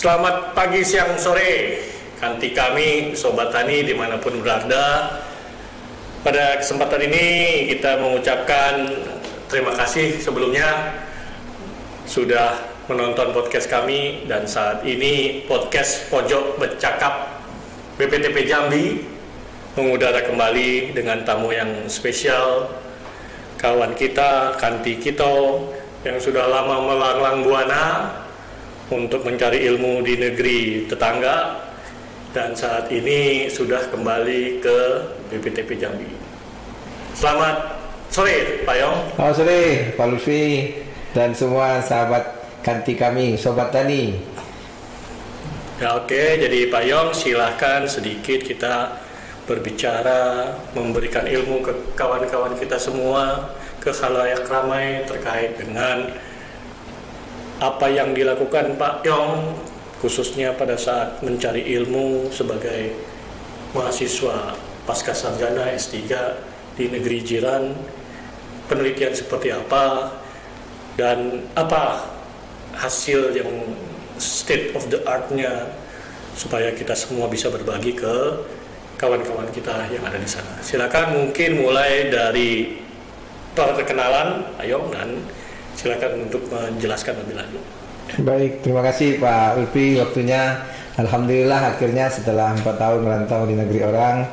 Selamat pagi, siang, sore. Kanti kami, Sobat Tani dimanapun berada. Pada kesempatan ini kita mengucapkan terima kasih sebelumnya sudah menonton podcast kami. Dan saat ini podcast Pojok Bercakap BPTP Jambi mengudara kembali dengan tamu yang spesial, kawan kita, Kanti Kito, yang sudah lama melanglang buana untuk mencari ilmu di negeri tetangga dan saat ini sudah kembali ke BPTP Jambi. Selamat sore Pak Yong. Selamat sore Pak Lutfi dan semua sahabat Kanti kami, Sobat Tani. Ya oke, jadi Pak Yong silahkan sedikit kita berbicara, memberikan ilmu ke kawan-kawan kita semua, ke khalayak ramai terkait dengan apa yang dilakukan Pak Yong khususnya pada saat mencari ilmu sebagai mahasiswa pasca sarjana S3 di negeri jiran, penelitian seperti apa dan apa hasil yang state of the art-nya supaya kita semua bisa berbagi ke kawan-kawan kita yang ada di sana. Silakan mungkin mulai dari perkenalan Pak Yong dan silakan untuk menjelaskan lebih lanjut. Baik, terima kasih Pak Lutfi waktunya. Alhamdulillah akhirnya setelah 4 tahun merantau di negeri orang,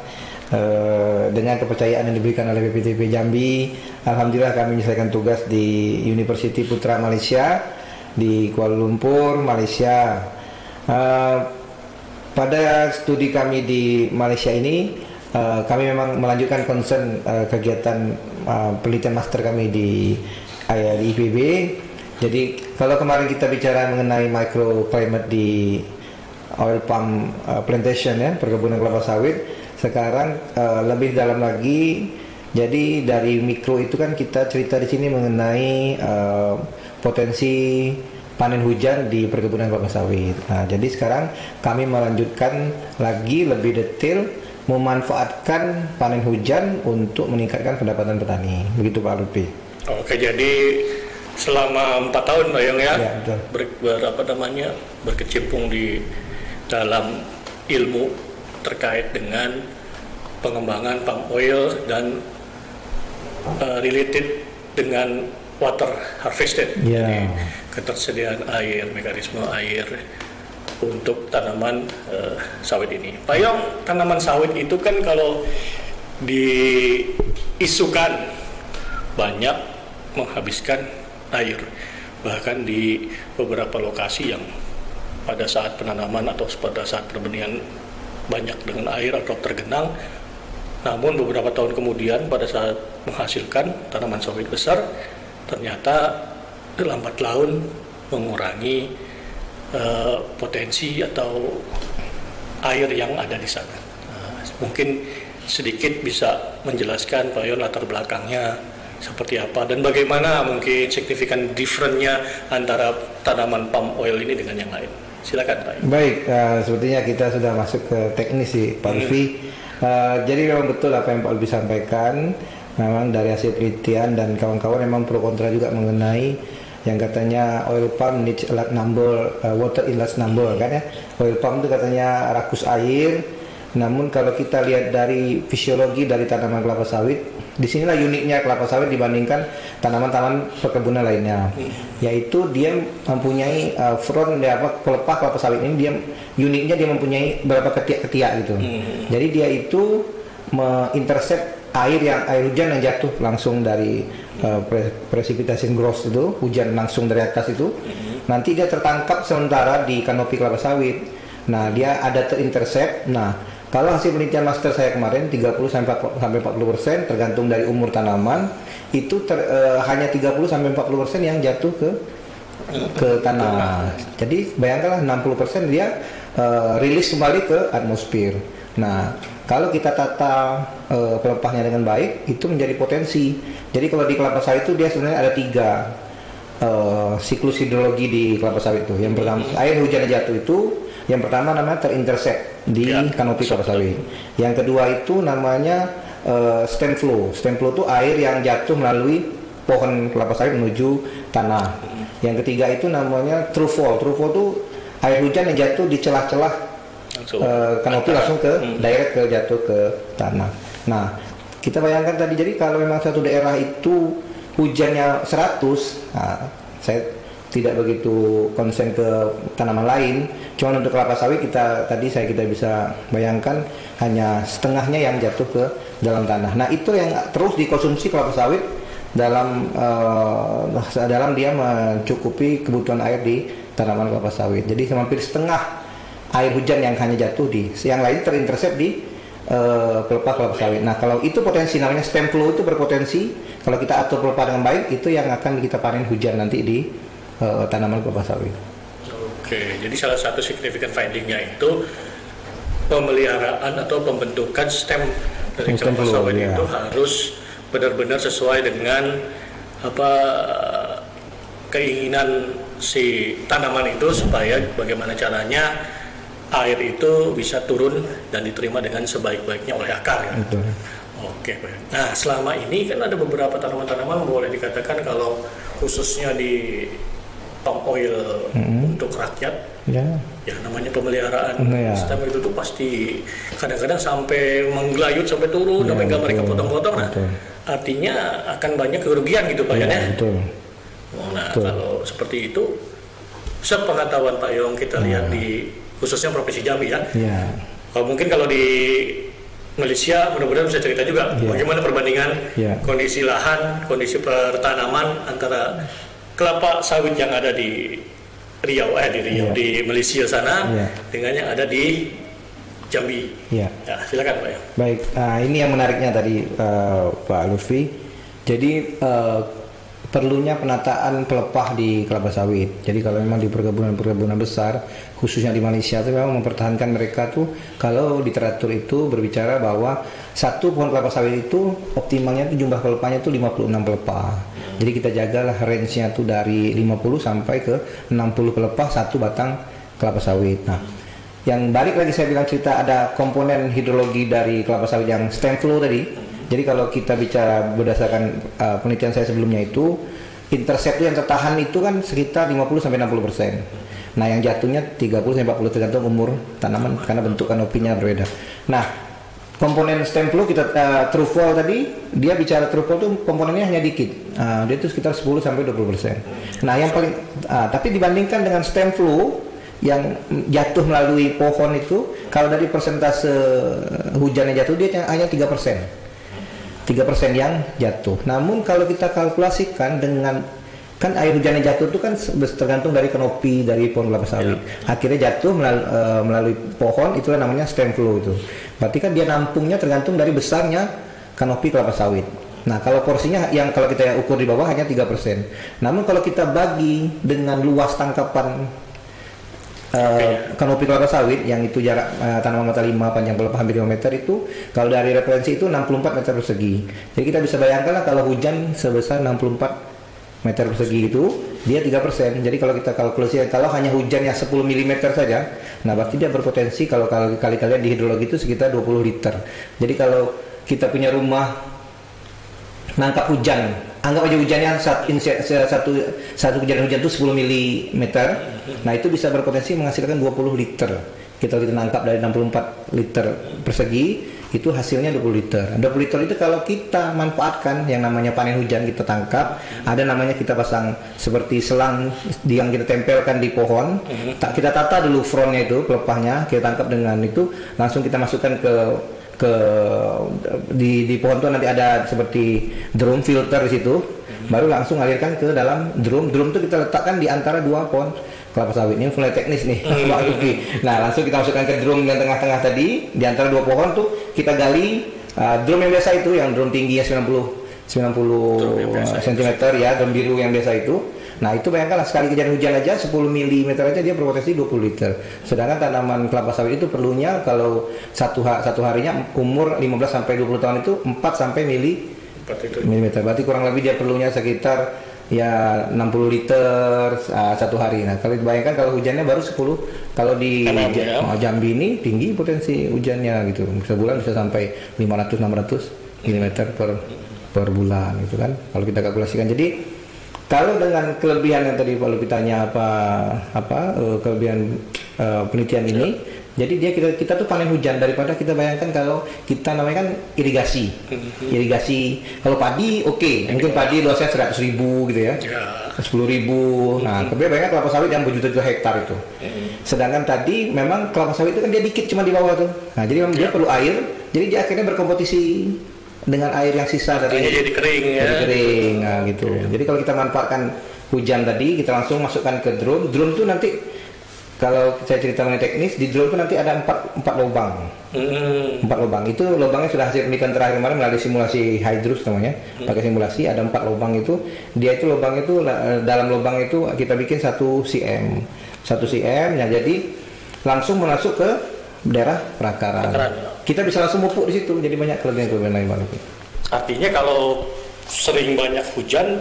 dengan kepercayaan yang diberikan oleh BPTP Jambi, alhamdulillah kami menyelesaikan tugas di University Putra Malaysia di Kuala Lumpur, Malaysia. Pada studi kami di Malaysia ini, kami memang melanjutkan concern kegiatan penelitian master kami di IPB. Jadi kalau kemarin kita bicara mengenai microclimate di oil palm plantation ya, perkebunan kelapa sawit, sekarang lebih dalam lagi. Jadi dari mikro itu kan kita cerita di sini mengenai potensi panen hujan di perkebunan kelapa sawit. Nah, jadi sekarang kami melanjutkan lagi lebih detail memanfaatkan panen hujan untuk meningkatkan pendapatan petani. Begitu Pak Lutfi. Oke, jadi selama 4 tahun Pak Yong ya, berkecimpung di dalam ilmu terkait dengan pengembangan palm oil dan related dengan water harvested, jadi ketersediaan air, mekanisme air untuk tanaman sawit ini. Pak Yong, tanaman sawit itu kan kalau diisukan banyak menghabiskan air, bahkan di beberapa lokasi yang pada saat penanaman atau pada saat perbenihan banyak dengan air atau tergenang, namun beberapa tahun kemudian pada saat menghasilkan tanaman sawit besar ternyata lambat laun mengurangi potensi atau air yang ada di sana. Mungkin sedikit bisa menjelaskan Pak Yon latar belakangnya seperti apa dan bagaimana mungkin signifikan different-nya antara tanaman palm oil ini dengan yang lain. Silakan Pak. Baik, sepertinya kita sudah masuk ke teknis sih Pak Lutfi. Jadi memang betul apa yang Pak Lutfi sampaikan. Memang dari hasil penelitian dan kawan-kawan memang pro kontra juga mengenai yang katanya oil palm needs a large number, water in large number kan ya. Oil palm itu katanya rakus air. Namun kalau kita lihat dari fisiologi dari tanaman kelapa sawit, disinilah uniknya kelapa sawit dibandingkan tanaman-tanaman perkebunan lainnya, yaitu dia mempunyai pelepah kelapa sawit ini dia uniknya dia mempunyai beberapa ketiak-ketiak gitu. Jadi dia itu mengintercept air hujan yang jatuh langsung dari precipitation gross itu, hujan langsung dari atas itu, nanti dia tertangkap sementara di kanopi kelapa sawit. Nah, dia ada terintercept. Nah, kalau hasil penelitian master saya kemarin 30-40% tergantung dari umur tanaman, itu hanya 30-40% yang jatuh ke tanah. Jadi bayangkanlah 60% dia rilis kembali ke atmosfer. Nah, kalau kita tata pelepahnya dengan baik, itu menjadi potensi. Jadi kalau di kelapa sawit itu dia sebenarnya ada 3 siklus hidrologi di kelapa sawit itu. Yang pertama, air hujan jatuh itu yang pertama namanya terintercept di kanopi kelapa sawit. Yang kedua itu namanya stem flow. Stem flow itu air yang jatuh melalui pohon kelapa sawit menuju tanah. Yang ketiga itu namanya true fall. True fall itu air hujan yang jatuh di celah-celah kanopi langsung ke direct ke jatuh ke tanah. Nah, kita bayangkan tadi, jadi kalau memang satu daerah itu hujannya 100, nah, saya tidak begitu konsen ke tanaman lain. Cuman untuk kelapa sawit kita bisa bayangkan hanya setengahnya yang jatuh ke dalam tanah. Nah, itu yang terus dikonsumsi kelapa sawit dalam dia mencukupi kebutuhan air di tanaman kelapa sawit. Jadi hampir setengah air hujan yang hanya jatuh yang lain terintersep di pelepah kelapa sawit. Nah, kalau itu potensi, namanya stem flow, itu berpotensi kalau kita atur pelepah dengan baik, itu yang akan kita panen hujan nanti di tanaman kelapa sawit. Oke, jadi salah satu significant findingnya itu pemeliharaan atau pembentukan stem dari kelapa sawit itu harus benar-benar sesuai dengan keinginan si tanaman itu, supaya bagaimana caranya air itu bisa turun dan diterima dengan sebaik-baiknya oleh akar ya. Betul. Oke, baik. Nah, selama ini kan ada beberapa tanaman-tanaman boleh dikatakan kalau khususnya di palm oil untuk rakyat, ya namanya pemeliharaan stem itu tuh pasti kadang-kadang sampai menggelayut sampai turun, sampai mereka potong-potong. Nah, artinya akan banyak kerugian gitu Pak ya. Betul. Nah, kalau seperti itu, sepengetahuan Pak Yong kita lihat di khususnya Provinsi Jambi ya. Mungkin kalau di Malaysia mudah-mudahan bisa cerita juga bagaimana perbandingan kondisi lahan, kondisi pertanaman antara kelapa sawit yang ada di Riau, di Malaysia sana dengan yang ada di Jambi. Ya, silakan Pak. Baik, ini yang menariknya tadi Pak Lutfi. Jadi perlunya penataan pelepah di kelapa sawit. Jadi kalau memang di perkebunan besar, khususnya di Malaysia itu memang mempertahankan mereka tuh, kalau literatur itu berbicara bahwa satu pohon kelapa sawit itu optimalnya itu jumlah pelepahnya itu 56 pelepah. Jadi kita jagalah range-nya tuh dari 50 sampai ke 60 pelepah satu batang kelapa sawit. Nah, yang balik lagi saya bilang cerita ada komponen hidrologi dari kelapa sawit yang stem flow tadi. Jadi kalau kita bicara berdasarkan penelitian saya sebelumnya itu, intercept yang tertahan itu kan sekitar 50-60%. Nah, yang jatuhnya 30-40 tergantung umur tanaman karena bentuk kanopinya berbeda. Nah, komponen stem flow kita true fall tadi, dia bicara true fall itu komponennya hanya dikit. Dia itu sekitar 10-20%. Nah, yang paling tapi dibandingkan dengan stem flow yang jatuh melalui pohon itu, kalau dari persentase hujan yang jatuh dia hanya 3%. 3% yang jatuh. Namun kalau kita kalkulasikan dengan, kan air hujan yang jatuh itu kan tergantung dari kanopi dari pohon kelapa sawit. Akhirnya jatuh melalui pohon, itulah namanya stem flow itu. Berarti kan dia nampungnya tergantung dari besarnya kanopi kelapa sawit. Nah, kalau porsinya yang kalau kita ukur di bawah hanya 3%. Namun kalau kita bagi dengan luas tangkapan kanopi kelapa sawit yang itu jarak tanaman mata 5 panjang pelepah hampir 5 meter itu, kalau dari referensi itu 64 meter persegi. Jadi kita bisa bayangkan lah kalau hujan sebesar 64 meter persegi itu dia 3%. Jadi kalau kita kalkulasi kalau hanya hujannya 10 mm saja, nah berarti dia berpotensi kalau kali-kalian di hidrologi itu sekitar 20 liter. Jadi kalau kita punya rumah nangkap hujan, anggap aja hujannya satu kejadian hujan itu 10 mm. Nah, itu bisa berpotensi menghasilkan 20 liter. Kita nangkap dari 64 liter persegi, itu hasilnya 20 liter. 20 liter itu kalau kita manfaatkan yang namanya panen hujan, kita tangkap, ada namanya kita pasang seperti selang yang kita tempelkan di pohon. Kita tata dulu frontnya itu, pelepahnya, kita tangkap dengan itu, langsung kita masukkan di pohon itu nanti ada seperti drum filter di situ, baru langsung alirkan ke dalam drum itu kita letakkan di antara dua pohon kelapa sawit. Ini mulai teknis nih Pak Luki. Nah, langsung kita masukkan ke drum yang tengah-tengah tadi, di antara dua pohon tuh kita gali drum yang biasa itu, yang drum tingginya 90 cm ya, drum biru yang biasa itu. Nah, itu bayangkanlah sekali kejadian hujan aja 10 mm aja dia berpotensi 20 liter. Sedangkan tanaman kelapa sawit itu perlunya kalau satu harinya umur 15 sampai 20 tahun itu 4 sampai mm. Berarti kurang lebih dia perlunya sekitar ya 60 liter satu hari. Nah, kalau dibayangkan kalau hujannya baru 10, kalau di Jambi ini tinggi potensi hujannya gitu. Sebulan bisa sampai 500-600 mm per bulan gitu kan. Kalau kita kalkulasikan. Jadi Kalau dengan kelebihan yang tadi Pak Lupi tanya kelebihan penelitian ini, jadi kita tuh panen hujan daripada kita bayangkan kalau kita namanya kan irigasi. Kalau padi mungkin padi luasnya 100.000 gitu ya. 10.000. Nah, kemudian kelapa sawit yang berjuta-juta hektar itu. Sedangkan tadi memang kelapa sawit itu kan dia dikit cuma di bawah tuh. Nah, jadi memang dia perlu air, jadi dia akhirnya berkompetisi dengan air yang sisa dari jadi kering ya. Jadi kering, nah gitu. Jadi kalau kita manfaatkan hujan tadi, kita langsung masukkan ke drone. Drone itu nanti kalau saya cerita mengenai teknis, di drone itu nanti ada empat lubang. 4 lubang. Itu lubangnya sudah hasil penelitian terakhir kemarin melalui simulasi Hydrus namanya. Pakai simulasi ada 4 lubang itu. Dia itu lubang itu dalam lubang itu kita bikin 1 cm. 1 cm ya, jadi langsung masuk ke daerah perakaran. Kita bisa langsung pupuk di situ. Jadi banyak kelebihan lain Pak Lupi. Artinya kalau sering banyak hujan,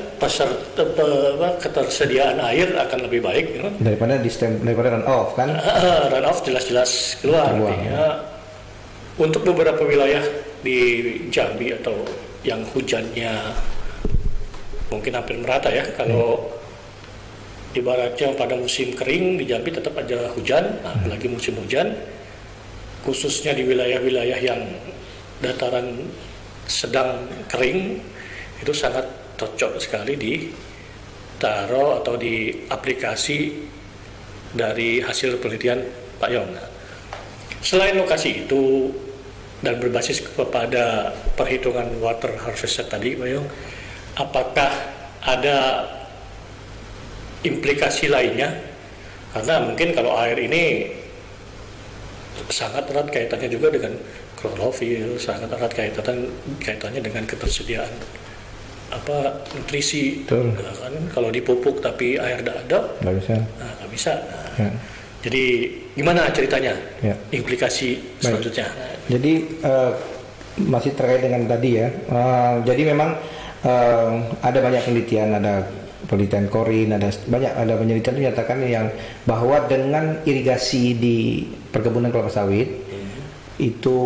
ketersediaan air akan lebih baik ya? daripada run off kan? Run off jelas-jelas keluar. Artinya untuk beberapa wilayah di Jambi atau yang hujannya mungkin hampir merata ya, kalau ibaratnya pada musim kering di Jambi tetap aja hujan, apalagi musim hujan, khususnya di wilayah-wilayah yang dataran sedang kering, itu sangat cocok sekali ditaruh atau di aplikasi dari hasil penelitian Pak Yong. Selain lokasi itu dan berbasis kepada perhitungan water harvester tadi Pak Yong, apakah ada implikasi lainnya? Karena mungkin kalau air ini sangat erat kaitannya juga dengan klorofil, sangat erat kaitannya dengan ketersediaan nutrisi. Nah, kan kalau dipupuk tapi air tidak ada, nggak bisa. Nah, jadi gimana ceritanya? Implikasi selanjutnya. Jadi masih terkait dengan tadi ya. Jadi memang ada banyak penelitian, ada penelitian Korin, ada penelitian yang menyatakan yang bahwa dengan irigasi di perkebunan kelapa sawit itu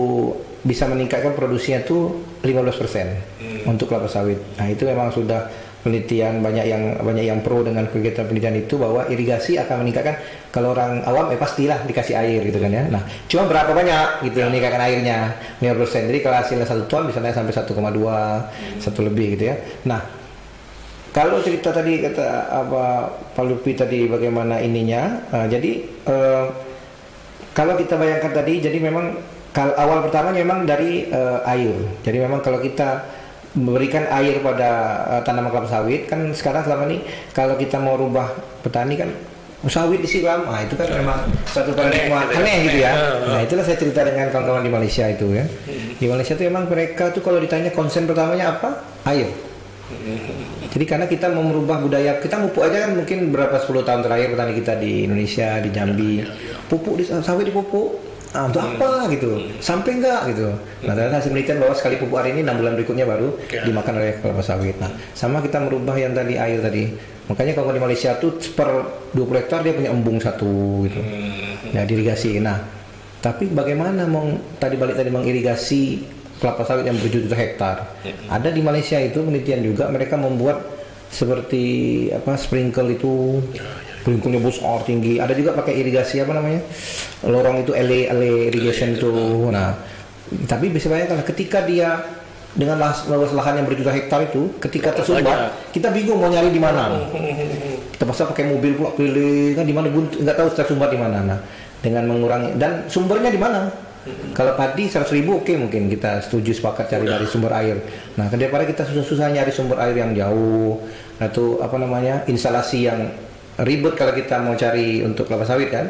bisa meningkatkan produksinya tuh 15% untuk kelapa sawit. Nah, itu memang sudah penelitian banyak yang pro dengan kegiatan penelitian itu, bahwa irigasi akan meningkatkan. Kalau orang awam pastilah dikasih air gitu kan ya. Nah, cuma berapa banyak gitu meningkatkan airnya 15%. Jadi kalau hasilnya 1 ton bisa naik sampai 1,2, 1 lebih gitu ya. Nah, kalau cerita tadi kata Pak Lupi tadi bagaimana ininya, kalau kita bayangkan tadi, jadi memang awal pertama memang dari air. Jadi memang kalau kita memberikan air pada tanaman kelapa sawit, kan sekarang selama ini kalau kita mau rubah petani kan sawit disiram, itu kan memang satu paradigma aneh gitu ya. Nah, itulah saya cerita dengan kawan-kawan di Malaysia itu ya. Di Malaysia itu memang mereka tuh kalau ditanya konsen pertamanya apa? Air. Jadi karena kita mau merubah budaya, kita pupuk aja kan mungkin berapa 10 tahun terakhir petani kita di Indonesia, di Jambi, pupuk sawit dipupuk. Untuk apa gitu, sampai enggak gitu. Nah, ternyata hasil penelitian bahwa sekali pupuk hari ini 6 bulan berikutnya baru dimakan oleh kelapa sawit. Nah, sama kita merubah yang tadi air tadi. Makanya kalau di Malaysia tuh per 20 hektar dia punya embung 1 gitu. Ya, dirigasi. Nah, tapi bagaimana tadi mengirigasi kelapa sawit yang berjuta hektar? Ada di Malaysia itu penelitian juga, mereka membuat seperti sprinkle itu. Sprinklenya besar tinggi. Ada juga pakai irigasi lorong itu LA irrigation itu. Nah, tapi bisa bayangkan ketika dia dengan luas lahan yang berjuta hektar itu, ketika tersumbat, kita bingung mau nyari di mana. Kita pasang pakai mobil pula keliling, kan di mana nggak tahu tersumbat di mana. Nah, dengan mengurangi dan sumbernya di mana. Kalau padi 100.000 mungkin kita sepakat cari dari sumber air. Nah, daripada kita susah-susah nyari sumber air yang jauh, atau instalasi yang ribet kalau kita mau cari untuk kelapa sawit kan.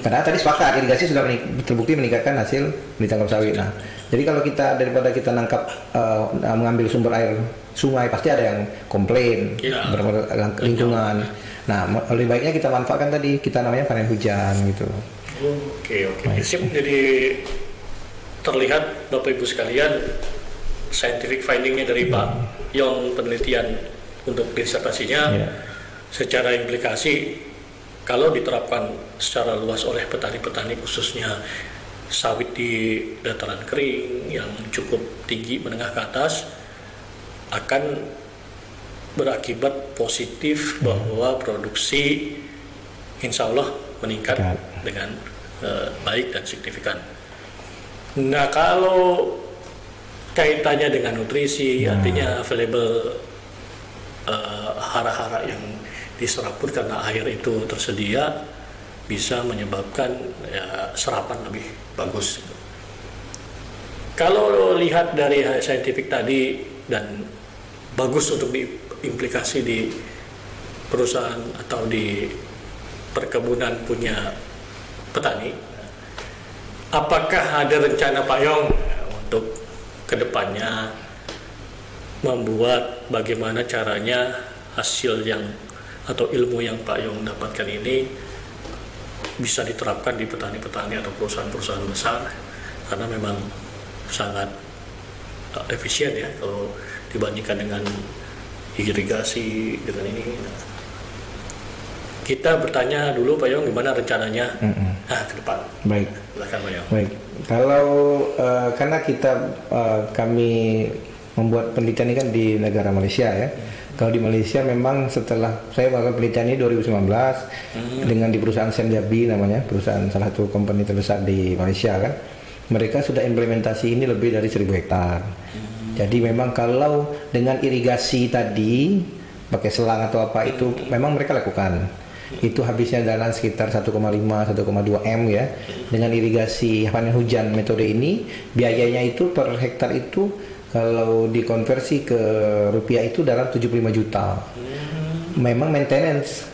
Karena tadi sepakat irigasi sudah terbukti meningkatkan hasil penelitian kelapa sawit. Nah, jadi kalau daripada kita mengambil sumber air sungai, pasti ada yang komplain lingkungan. Nah, lebih baiknya kita manfaatkan tadi, kita namanya panen hujan gitu. Oke. Jadi terlihat Bapak Ibu sekalian, scientific findingnya dari Pak Yong penelitian untuk disertasinya. Secara implikasi, kalau diterapkan secara luas oleh petani-petani khususnya sawit di dataran kering yang cukup tinggi menengah ke atas, akan berakibat positif bahwa produksi insya Allah meningkat dengan baik dan signifikan. Nah, kalau kaitannya dengan nutrisi, artinya available hara-hara yang diserap pun karena air itu tersedia bisa menyebabkan ya, serapan lebih bagus. Kalau lihat dari saintifik tadi dan bagus untuk diimplikasi di perusahaan atau di perkebunan punya petani, apakah ada rencana Pak Yong untuk kedepannya membuat bagaimana caranya hasil yang atau ilmu yang Pak Yong dapatkan ini bisa diterapkan di petani-petani atau perusahaan-perusahaan besar, karena memang sangat efisien ya kalau dibandingkan dengan irigasi dengan ini. Nah, kita bertanya dulu Pak Yong gimana rencananya ke depan. Baik. Silakan Pak Yong. Baik. Kalau karena kami membuat penelitian ini kan di negara Malaysia ya. Kalau di Malaysia memang setelah saya melakukan penelitian ini 2019 dengan di perusahaan Senjabi namanya, perusahaan salah satu company terbesar di Malaysia kan. Mereka sudah implementasi ini lebih dari 1.000 hektar. Jadi memang kalau dengan irigasi tadi pakai selang atau apa itu memang mereka lakukan. Itu habisnya dalam sekitar 1,5 1,2 M ya. Dengan irigasi panen hujan metode ini biayanya itu per hektar itu kalau dikonversi ke rupiah itu dalam 75 juta. Memang maintenance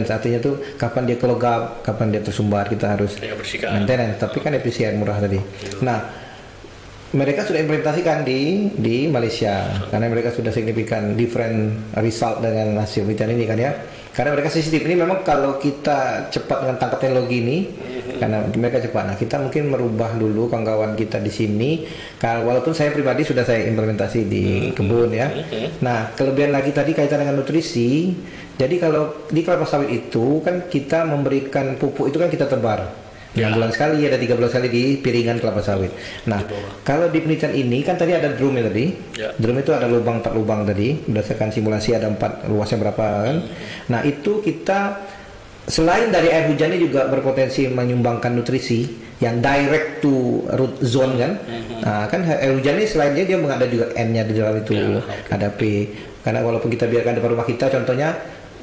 artinya tuh kapan dia kelogap, kapan dia tersumbat kita harus maintenance. Tapi kan efisien, murah tadi. Nah, mereka sudah implementasikan di Malaysia karena mereka sudah signifikan different result dengan hasil penelitian ini kan ya. Karena mereka sensitif ini memang kalau kita cepat dengan tangkap teknologi ini karena mereka cepat. Nah, kita mungkin merubah dulu kawan-kawan kita di sini. Walaupun saya pribadi sudah saya implementasi di kebun ya. Nah, kelebihan lagi tadi kaitan dengan nutrisi. Jadi kalau di kelapa sawit itu kan kita memberikan pupuk itu kan kita tebar. 6 bulan sekali, ada 3 bulan sekali di piringan kelapa sawit. Nah, kalau di penelitian ini kan tadi ada drum ya tadi. Drum itu ada lubang 4 lubang tadi, berdasarkan simulasi ada 4 luasnya berapa kan. Nah, itu kita selain dari air hujannya juga berpotensi menyumbangkan nutrisi yang direct to root zone kan. Nah, kan air hujan ini selain dia ada juga N-nya di dalam itu, ada P. Karena walaupun kita biarkan depan rumah kita contohnya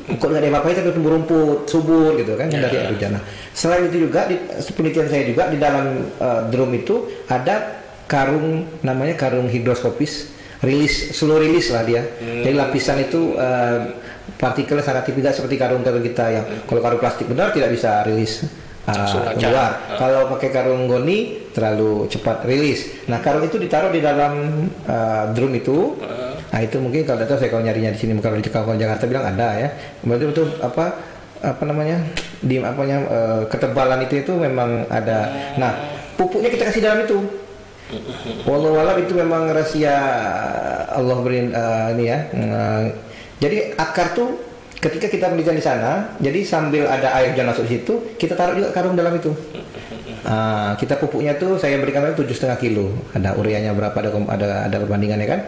kok nggak ada apa-apa tapi tumbuh rumput subur gitu kan dari air hujan. Nah, selain itu juga di penelitian saya juga di dalam drum itu ada karung namanya karung hidroskopis slow release lah dia. Jadi lapisan itu partikelnya sangat tipikal seperti karung-karung kita yang kalau karung plastik benar tidak bisa rilis keluar. Kalau pakai karung goni terlalu cepat rilis. Nah, karung itu ditaruh di dalam drum itu. Nah, itu mungkin kalau data saya kalau nyarinya di sini kalau di Jakarta bilang ada ya. Berarti itu apa namanya? Ketebalan itu memang ada. Nah, pupuknya kita kasih dalam itu. Wallahu alam itu memang rahasia Allah beri ini ya. Jadi akar tuh ketika kita penelitian di sana, jadi sambil ada air hujan masuk di situ, kita taruh juga karung dalam itu. Kita pupuknya tuh saya berikan 7,5 kilo. Ada ureanya berapa, ada perbandingannya kan.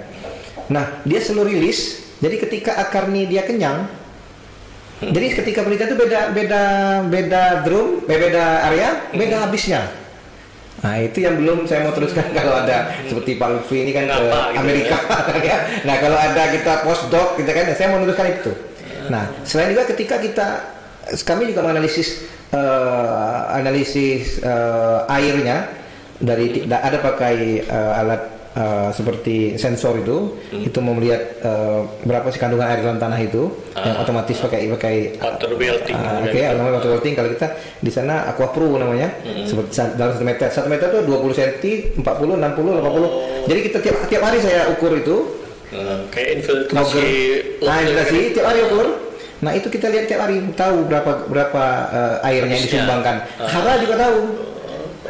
Nah, dia slow release. Jadi ketika akar nih dia kenyang. Jadi ketika penelitian itu beda drum, beda area, beda habisnya. Nah, itu yang belum saya mau teruskan kalau ada seperti Pak Lutfi ini kan ke Amerika ya. Nah, kalau ada kita postdoc kita kan saya mau meneruskan itu. Nah, selain juga ketika kami juga menganalisis airnya dari ada pakai alat seperti sensor itu mau melihat berapa sih kandungan air dalam tanah itu yang otomatis pakai water belting. Namanya water belting. Kalau kita di sana Aquapro namanya, seperti dalam 1 meter. 1 meter itu 20 cm, 40, 60, 80. Jadi kita tiap hari saya ukur itu. Kayak infiltrasi. Infiltrasi tiap hari ukur. Nah, itu kita lihat tiap hari tahu berapa airnya yang disumbangkan. Hara juga tahu.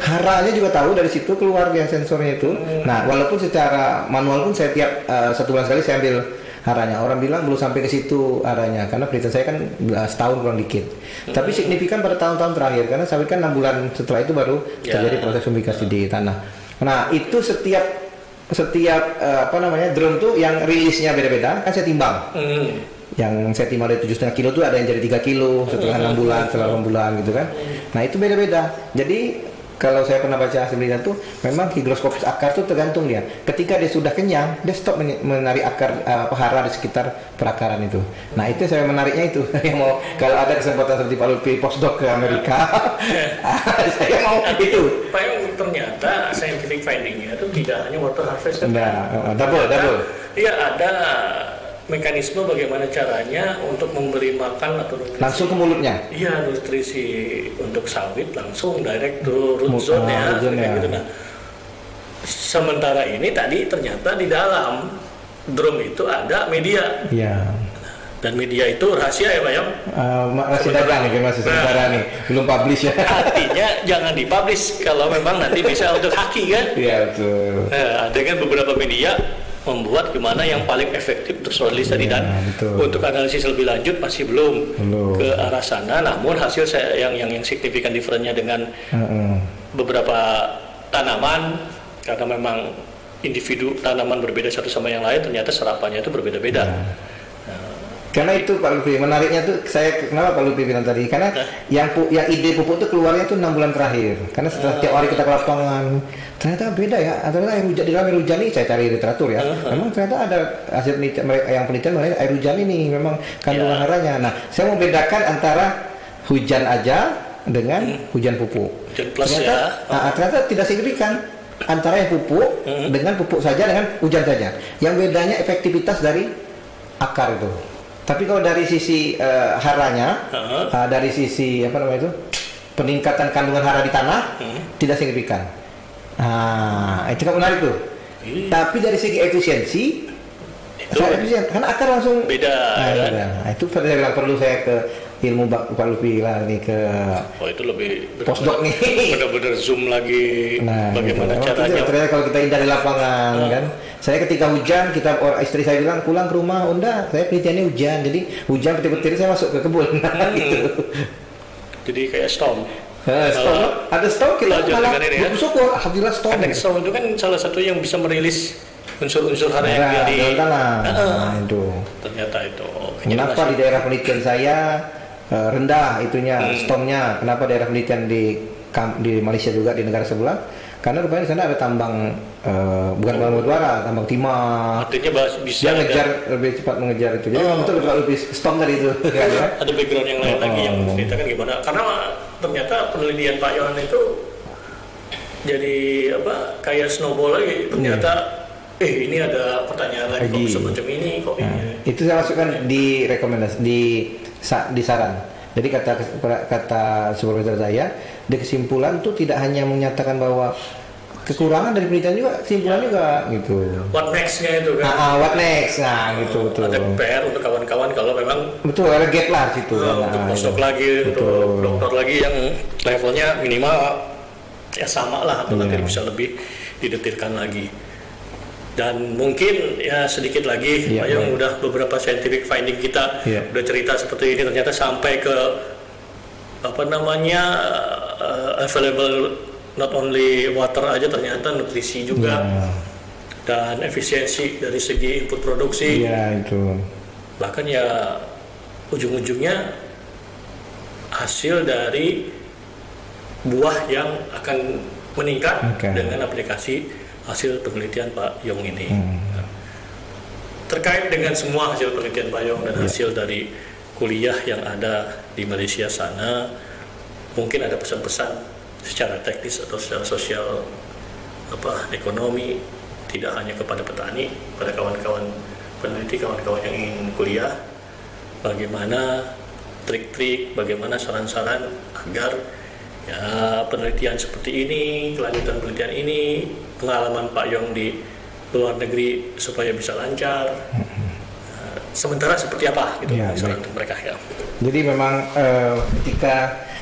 Haranya juga tahu dari situ keluar yang sensornya itu. Nah, walaupun secara manual pun saya tiap 1 bulan sekali saya ambil haranya. Orang bilang belum sampai ke situ haranya karena penelitian saya kan setahun kurang dikit. Tapi signifikan pada tahun-tahun terakhir karena sawit kan 6 bulan setelah itu baru terjadi proses fumigasi di tanah. Nah, itu setiap setiap drone tuh yang rilisnya beda-beda, kan saya timbang. Yang saya timbang dari 7,5 kilo tuh ada yang jadi 3 kilo setelah 6 bulan, setelah 8 bulan gitu kan. Nah itu beda-beda. Jadi kalau saya pernah baca hasil penelitian tuh, memang higroskopis akar tuh tergantung dia. Ketika dia sudah kenyang, dia stop menarik akar hara di sekitar perakaran itu. Nah itu saya menariknya itu. Yang mau kalau ada kesempatan seperti Pak Lutfi postdoc ke Amerika, saya mau itu. Pak Yong, ternyata scientific findingnya itu tidak hanya water harvest. Nah, double. Iya ada mekanisme bagaimana caranya untuk memberi makan atau nutrisi langsung ke mulutnya. Iya, nutrisi untuk sawit langsung direct to root zone ya. Gitu. Nah, sementara ini tadi ternyata di dalam drum itu ada media. Iya. Dan media itu rahasia ya Pak Yong? Rahasia dagang nih masih sementara nih, belum publish ya. Artinya jangan dipublish kalau memang nanti bisa untuk haki kan? Iya betul. Ada kan beberapa media membuat gimana yang paling efektif untuk soil study dan untuk analisis lebih lanjut masih belum ke arah sana. Namun hasil saya yang signifikan differentnya dengan beberapa tanaman karena memang individu tanaman berbeda satu sama yang lain, ternyata serapannya itu berbeda-beda. Karena itu Pak Lutfi, menariknya tuh saya kenapa Pak Lutfi bilang tadi, karena yang ide pupuk itu keluarnya tuh 6 bulan terakhir. Karena setelah tiap hari kita ke lapangan, ternyata beda ya. Ternyata air hujan, di dalam air hujan ini saya cari literatur ya. Memang ternyata ada hasil penelitian mengenai air hujan ini memang kandungan haranya. Nah, saya mau bedakan antara hujan aja dengan hujan pupuk. Hujan plus ternyata, ternyata tidak signifikan antara yang pupuk dengan pupuk saja dengan hujan saja. Yang bedanya efektivitas dari akar itu. Tapi kalau dari sisi haranya, dari sisi peningkatan kandungan hara di tanah tidak signifikan. Itu kan menarik tuh. Tapi dari segi efisiensi, efisien, karena akar langsung beda. Itu saya bilang perlu saya ke ilmu Pak Lutfi lah nih ke. Oh itu lebih postdoc nih. Benar-benar zoom lagi. Bagaimana caranya? Ternyata kalau kita indah di lapangan kan. Saya ketika hujan, istri saya bilang pulang ke rumah, Unda, saya penelitiannya hujan, jadi hujan petir-petir saya masuk ke kebun, gitu. Jadi kayak storm. Ada storm kita malah bersyukur, alhamdulillah storm. Karena storm itu kan salah satu yang bisa merilis unsur-unsur hara yang ada di tanah. Itu. Ternyata itu. Kenapa di daerah penelitian saya rendah itunya stormnya? Kenapa daerah penelitian di Malaysia juga di negara sebelah? Karena rupanya di sana ada tambang bukan tambang batubara, tambang timah. Artinya bisa dia ngejar lebih cepat mengejar itu. Jadi memang betul lebih storm dari itu. Ada background yang lain lagi yang menceritakan gimana? Karena ternyata penelitian Pak Yohan itu jadi kayak snowball lagi. Ternyata ini ada pertanyaan lagi kok semacam ini kok ini. Itu saya masukkan di rekomendasi di saran. Jadi kata supervisor saya, di kesimpulan tuh tidak hanya menyatakan bahwa kekurangan dari penelitian juga, kesimpulan juga gitu. What next-nya itu kan? What next, betul. Ada PR untuk kawan-kawan kalau memang ada gap lah situ. Untuk postdoc lagi, untuk dokter lagi yang levelnya minimal ya sama lah atau nanti bisa lebih didetilkan lagi. Dan mungkin ya sedikit lagi Pak Yong udah beberapa scientific finding kita udah cerita seperti ini, ternyata sampai ke available not only water aja, ternyata nutrisi juga dan efisiensi dari segi input produksi itu. Bahkan ya ujung-ujungnya hasil dari buah yang akan meningkat dengan aplikasi hasil penelitian Pak Yong ini. Terkait dengan semua hasil penelitian Pak Yong dan hasil dari kuliah yang ada di Malaysia sana, mungkin ada pesan-pesan secara teknis atau secara sosial ekonomi, tidak hanya kepada petani, pada kawan-kawan peneliti, kawan-kawan yang ingin kuliah, bagaimana trik-trik, bagaimana saran-saran agar penelitian seperti ini, kelanjutan penelitian ini, pengalaman Pak Yong di luar negeri supaya bisa lancar. Sementara seperti apa gitu untuk mereka ya. Jadi memang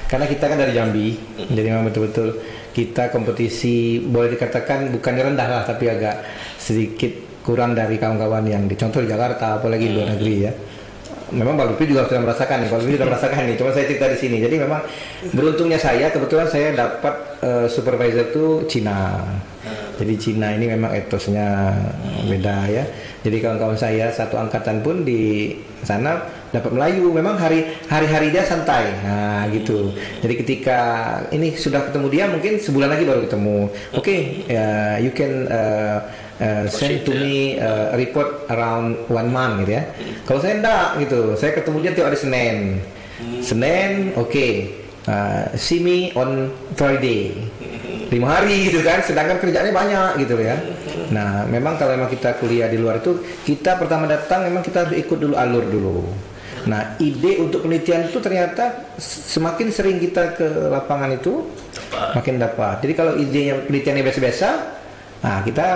karena kita kan dari Jambi, jadi memang betul-betul kita kompetisi boleh dikatakan bukannya rendah lah, tapi agak sedikit kurang dari kawan-kawan yang contoh di Jakarta, apalagi di luar negeri ya. Memang Pak Lutfi juga sudah merasakan nih, cuma saya cerita di sini. Jadi memang beruntungnya saya, kebetulan saya dapat supervisor tuh Cina. Jadi Cina ini memang etosnya beda ya. Jadi kawan-kawan saya satu angkatan pun di sana dapat Melayu. Memang hari-hari dia santai. Nah gitu. Jadi ketika ini sudah ketemu dia, mungkin sebulan lagi baru ketemu. Oke, you can send to me report around 1 month gitu ya. Kalau saya enggak gitu, saya ketemu dia tiap hari Senin, oke. See me on Friday. 5 hari gitu kan, sedangkan kerjaannya banyak gitu ya. Nah, memang kalau memang kita kuliah di luar itu, kita pertama datang memang kita harus ikut dulu alur dulu. Nah, ide untuk penelitian itu ternyata semakin sering kita ke lapangan itu makin dapat. Jadi kalau idenya penelitiannya biasa-biasa, nah kita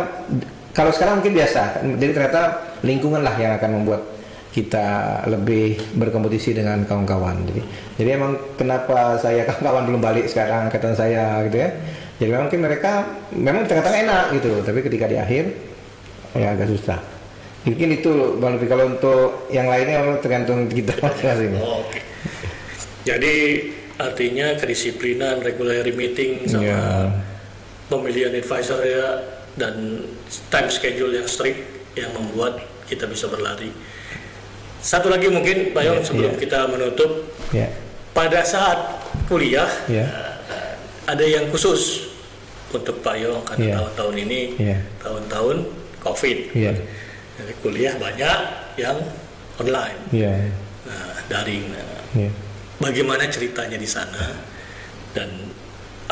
kalau sekarang mungkin biasa. Jadi ternyata lingkungan lah yang akan membuat kita lebih berkompetisi dengan kawan-kawan. Jadi emang kenapa saya kawan-kawan belum balik sekarang angkatan saya gitu ya. Jadi memang mungkin mereka memang tengah-tengah enak gitu, tapi ketika di akhir ya agak susah. Mungkin itu Bang Lutfi. Kalau untuk yang lainnya memang tergantung kita masing-masing. Oke. Jadi artinya kedisiplinan, regular meeting sama pemilihan advisor ya, dan time schedule yang strict yang membuat kita bisa berlari. Satu lagi mungkin Pak Yong sebelum kita menutup, pada saat kuliah ada yang khusus untuk Pak Yong karena tahun-tahun ini tahun-tahun COVID. Jadi kuliah banyak yang online, daring. Bagaimana ceritanya di sana dan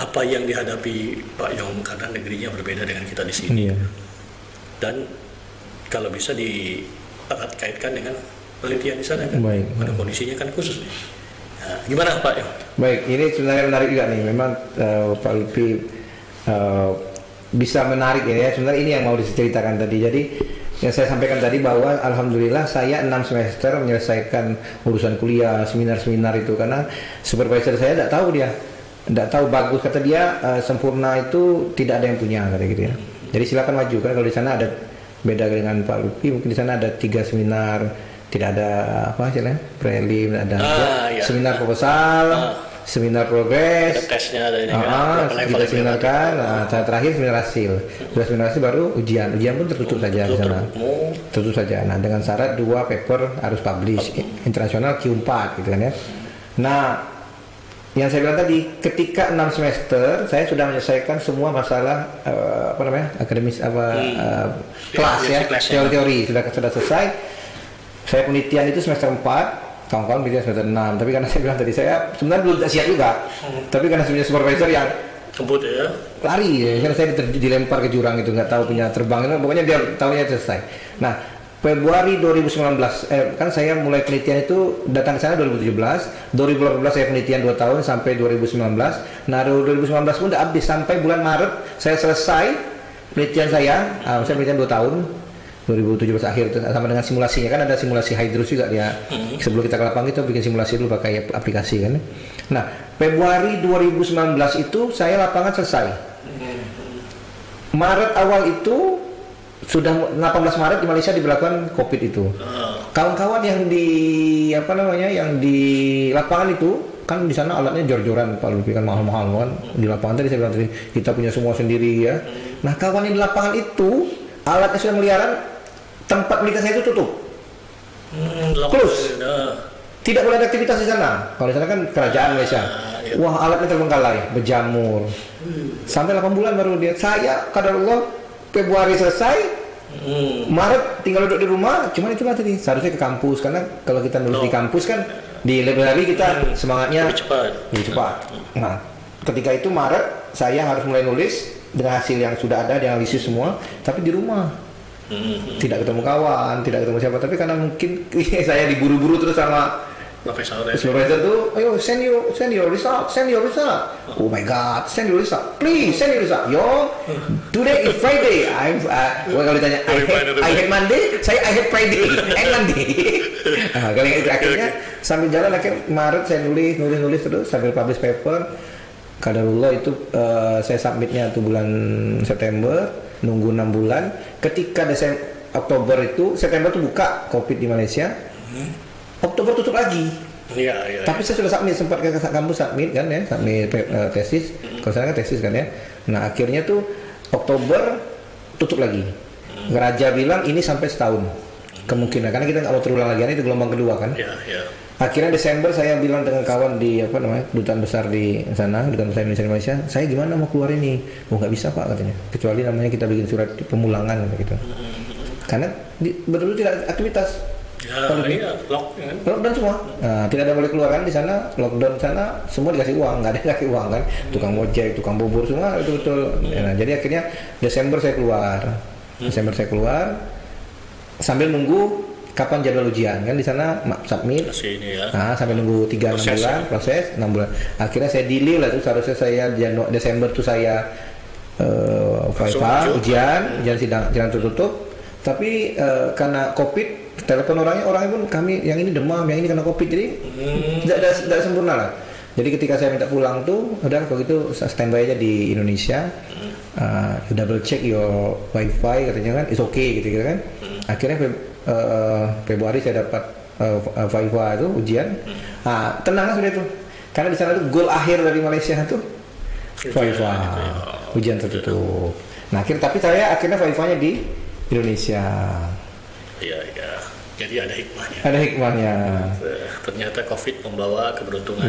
apa yang dihadapi Pak Yong karena negerinya berbeda dengan kita di sini. Dan kalau bisa dikaitkan dengan penelitian di sana kan, pada kondisinya kan khusus nih. Nah, gimana Pak Yong? Baik, ini sebenarnya menarik juga nih. Memang Pak Lutfi bisa menarik ya. Sebenarnya ini yang mau diceritakan tadi. Jadi yang saya sampaikan tadi bahwa alhamdulillah saya 6 semester menyelesaikan urusan kuliah, seminar-seminar itu karena supervisor saya tidak tahu bagus, kata dia sempurna itu tidak ada yang punya kata gitu ya. Jadi silakan maju kan, kalau di sana ada beda dengan Pak Lutfi, mungkin di sana ada 3 seminar, tidak ada apa istilahnya prelim, ada seminar proposal, seminar progres, tesnya ada ini kita seminarkan, terakhir seminar hasil. Sudah seminar hasil baru ujian pun tertutup saja di sana, tertutup saja. Nah dengan syarat 2 paper harus publish internasional Q4 gitu kan ya. Nah yang saya bilang tadi, ketika 6 semester saya sudah menyelesaikan semua masalah akademis kelas ya, teori sudah selesai. Saya penelitian itu semester 4, kawan-kawan penelitian semester 6. Tapi karena saya bilang tadi, saya sebenarnya belum siap juga. Tapi karena sebenarnya supervisor yang kebut ya, lari ya, karena saya dilempar ke jurang itu, nggak tahu punya terbang. Pokoknya dia tahunya selesai. Nah, Februari 2019, kan saya mulai penelitian itu datang ke sana 2017, 2018 saya penelitian 2 tahun sampai 2019. Nah 2019 pun udah habis, sampai bulan Maret saya selesai penelitian saya penelitian 2 tahun, 2017 akhir sama dengan simulasinya, kan ada simulasi hydrus juga ya. Sebelum kita ke lapangan kita bikin simulasi dulu pakai aplikasi kan. Nah Februari 2019 itu saya lapangan selesai. Maret awal itu sudah 18 Maret di Malaysia diberlakukan COVID itu. Kawan-kawan yang yang di lapangan itu kan di sana alatnya jor-joran Pak Lutfi, kan mahal-mahal kan. Di lapangan tadi saya bilang tadi kita punya semua sendiri ya. Nah kawan yang di lapangan itu alatnya sudah miliaran, tempat penelitian saya itu tutup, close, tidak boleh ada aktivitas di sana. Kalau di sana kan kerajaan Malaysia. Wah alatnya terbengkalai, berjamur. Sampai 8 bulan baru dia. Saya kadarullah Februari selesai, Maret tinggal duduk di rumah. Cuman itulah tadi, seharusnya ke kampus, karena kalau kita nulis di kampus kan di library kita semangatnya lebih cepat. Nah, ketika itu Maret saya harus mulai nulis dengan hasil yang sudah ada, dianalisis semua, tapi di rumah. Tidak ketemu kawan, tidak ketemu siapa, tapi karena mungkin saya diburu-buru terus sama supervisor tuh, ayo send your result. Oh my god, send your result, please send your result. Yo, today is Friday. Kalau ditanya I hate Monday, I hate Friday and Monday. Nah, kalau yang itu akhirnya sambil jalan akhir Maret saya nulis terus sambil publish paper. Kadarullah itu saya submitnya tuh bulan September, nunggu 6 bulan. Ketika Oktober itu, September tuh buka COVID di Malaysia. Oktober tutup lagi. Iya. Tapi saya sudah submit, sempat ke kampus submit kan ya, submit tesis. Kalau saya kan tesis kan ya. Nah akhirnya tuh Oktober tutup lagi. Raja bilang ini sampai setahun kemungkinan, karena kita nggak mau terulang lagi, ini itu gelombang kedua kan. Akhirnya Desember saya bilang dengan kawan di dutaan besar di sana, dutaan besar Indonesia di Malaysia, saya gimana mau keluar ini? Oh nggak bisa Pak katanya, kecuali namanya kita bikin surat pemulangan gitu. Karena betul-betul tidak ada aktivitas. Lockdown semua. Nah, tidak ada boleh keluar kan di sana, lockdown sana semua dikasih uang, nggak ada yang kasih uang kan. Tukang ojek, tukang bubur semua itu betul. Nah, jadi akhirnya Desember saya keluar. Sambil nunggu kapan jadwal ujian kan di sana submit. Nah, sampai nunggu 3-6 bulan proses 6 bulan. Akhirnya saya delay lah tuh, seharusnya saya Desember tuh saya FIFA ujian sidang jalan tertutup. Tapi karena COVID, telepon orangnya pun kami yang ini demam, yang ini karena COVID, jadi tidak sempurna lah. Jadi ketika saya minta pulang tuh, udah kalau gitu standby aja di Indonesia, you double check your wifi katanya kan, it's okay gitu kan. Akhirnya Februari saya dapat wifi itu ujian, tenang lah sudah itu, karena di sana tuh goal akhir dari Malaysia tuh wifi ujian tertutup. Nah tapi saya akhirnya wifi-nya di Indonesia. Iya. Jadi ada hikmahnya. Ada hikmahnya. Ternyata COVID membawa keberuntungan.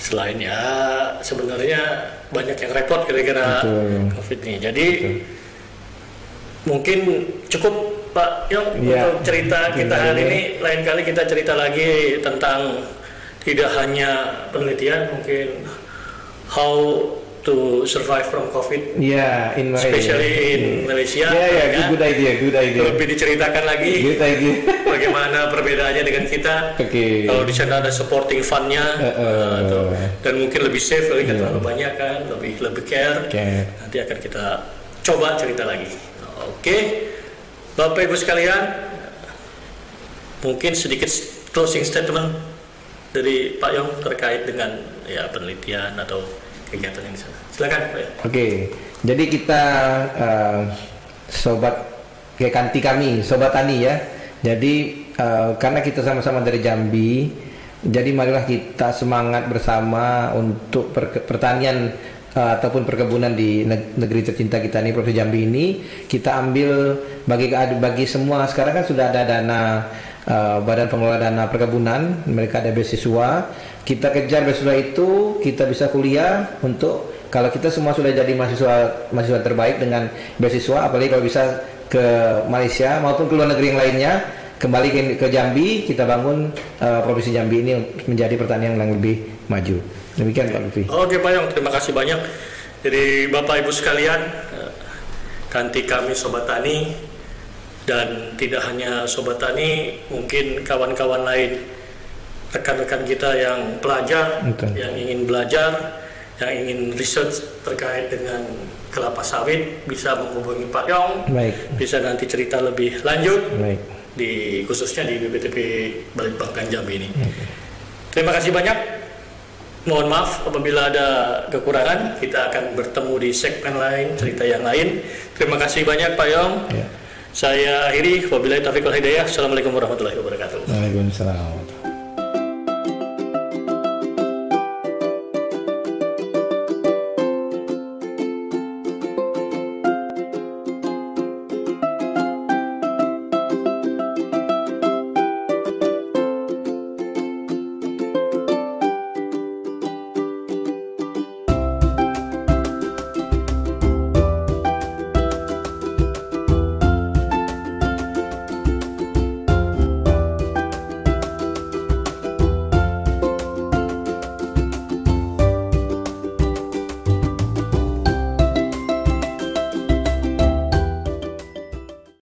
Selain ya sebenarnya banyak yang repot kira-kira COVID ini. Jadi mungkin cukup Pak Yong untuk cerita kita hari ini. Lain kali kita cerita lagi tentang tidak hanya penelitian, mungkin how to survive from COVID, especially in Malaysia. Good idea. Lebih diceritakan lagi bagaimana perbedaannya dengan kita. Kalau di sana ada supporting fund-nya, dan mungkin lebih safe, lebih terlalu banyak kan, lebih care. Nanti akan kita coba cerita lagi. Bapak Ibu sekalian, mungkin sedikit closing statement dari Pak Yong terkait dengan penelitian atau kegiatan yang di sana. Silakan Pak. Jadi kita sobat kanti kami, sobat tani ya. Jadi karena kita sama-sama dari Jambi, jadi marilah kita semangat bersama untuk pertanian ataupun perkebunan di negeri tercinta kita ini, Provinsi Jambi ini. Kita ambil bagi semua. Sekarang kan sudah ada dana Badan Pengelola Dana Perkebunan, mereka ada beasiswa. Kita kejar beasiswa itu, kita bisa kuliah untuk, kalau kita semua sudah jadi mahasiswa terbaik dengan beasiswa, apalagi kalau bisa ke Malaysia maupun ke luar negeri yang lainnya, kembali ke Jambi, kita bangun Provinsi Jambi ini menjadi pertanian yang lebih maju. Demikian Pak Lutfi. Pak Yong, terima kasih banyak. Jadi Bapak Ibu sekalian, kanti kami Sobat Tani, dan tidak hanya Sobat Tani, mungkin kawan-kawan lain, rekan-rekan kita yang pelajar, yang ingin belajar, yang ingin research terkait dengan kelapa sawit, bisa menghubungi Pak Yong. Bisa nanti cerita lebih lanjut, khususnya di BPTP Balitbangkan Jambi ini. Terima kasih banyak. Mohon maaf apabila ada kekurangan. Kita akan bertemu di segmen lain, cerita yang lain. Terima kasih banyak Pak Yong. Saya akhiri, wabillahi taufiq wal hidayah. Assalamualaikum warahmatullahi wabarakatuh. Waalaikumsalam.